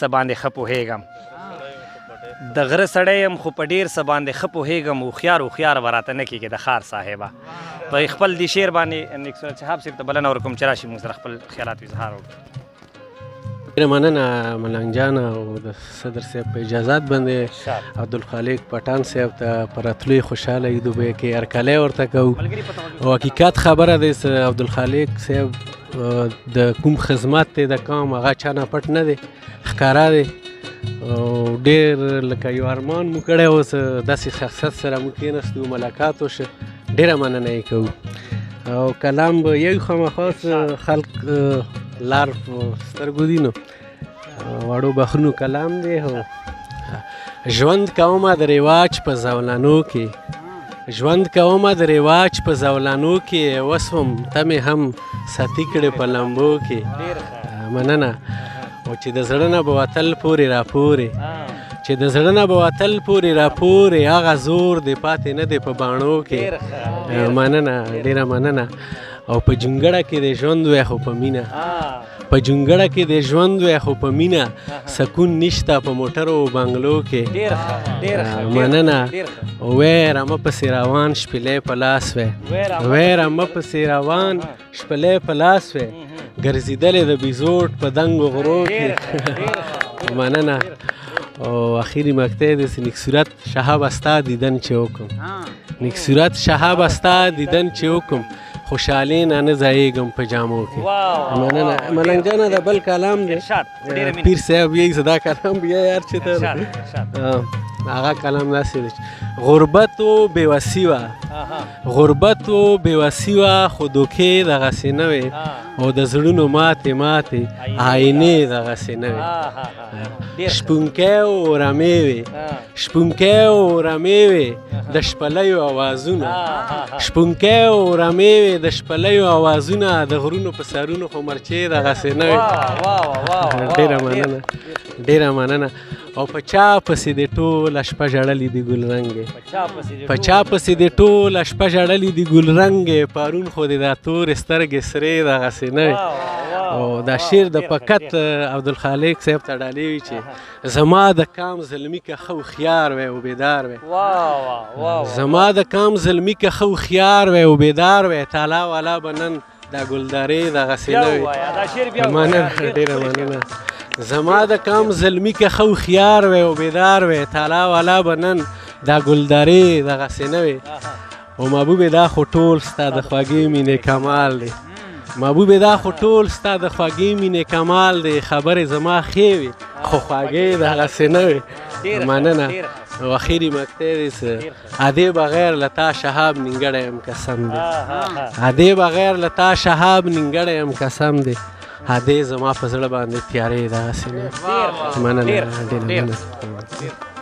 څه باندې ښه پوهېږم د غره سړی یم خو په ډېر څه باندې ښه پوهېږم هوښیار به راته نه کېږي د ښار صاحبه په خپل دې شعر باندې نیک صورت شهاب صاحب ته بلنه ورکوم چې راشي موږ سره خپل خیالاتو اظهار وکړو. ډېره مننه ملنګ جان او د صدر صاحب په اجازات باندې عبدالخالق پټان صاحب ته په راتلو یې خوشحاله یو دوبۍ کې هرکلی ورته کوو او حقیقت خبره دی عبدالخالق صاحب د کوم خدمت دی د قوم هغه چا نه پټ نه دی ښکاره دی او ډېر لکه یو ارمان مو کړی اوس داسې شخصیت سره مو کېناستو ملاقات وشه ډېره مننه یې کوو او کلام به یو خامخا خلق لار په سترګو دي نو واړو بخرونو کلام دی ژوند کومه د رواج په زولانو کې ژوند کومه د رواج په زولانو کې اوس هم ته مې هم ساتي کړې په لمبو کې مننه او چې د زړه نه به وتل پورې راپورې چې د زړه نه به وتل پورې راپورې هغه زور دی پاتې نه دی په باڼو کې مننه ډېره مننه او په جونګړه کې د ژوند وی خو په مینه په جونګړه کې د ژوند وی خو په مینه سکون نشته په موټرو او بنګلو کې مننه ویره مه پسې روان شپېلی په لاس وی ویره مه پسې روان شپېلی په لاس وی ګرځېدلې د بیزوټ په دنګو غرو کې مننه او اخیری مقطع داسې نیک صورت شهاب ستا دیدن چې وکړم نیک صورت شهاب ستا دیدن چې وکړم خوشحالي نه نه ځایېږم په جامو کې مننه ملنګ جانه د بل کلام دی پیر صاحب یې دا کلام بیا یار چې ته هغه کلام داسې دی غربت و بېوسي وه غربت و بېوسي وه خو دوکې دغسې نه وې او د زړونو ماتې آینې دغسې نه وې شپونکی و رمې وې شپونکی و رمې وې د شپلیو اوازونه شپونکی و رمې وې د شپلیو اوازونه د غرونو په سرونو خو مرچې دغسې نه وې ډېره مننه ډېره مننه او په چا پسې دې ټوله شپه ژړلې دي ګلرنګې په چا پسې دې ټوله شپه ژړلې دي ګلرنګې پرون خو دې دا تورې سترګې سرې دغسې نه وې او دا شعر د فقط عبدالخالق صاحب ته ډالۍ وي چې زما د کام زلمي که ښه هوښیار وی او بیدار وی زما د کام زلمي که ښه هوښیار وی او بیدار وی تالا والا به نن دا ګلدارې دغسې نه وي مننه ډېره مننه زما د کام زلمي که ښه هوښیار وی او بیدار وی تالا والا به نن دا ګلدارې دغسې نه وي او محبوبې دا خو ټول ستا د خوږې مینې کمال دی محبوبې دا خو ټول ستا د خوږې مینې کمال دی خبرې زما ښې وي خو خوږې دغسې نه وي مننه او اخیری مقطع دی ادې بغیر له تا شهاب نیمګړی یم قسم دی ادې بغیر له تا شهاب نیمګړی یم قسم دی ادې زما په زړه باندې تیارې دغسې نه مننه ډېره مننه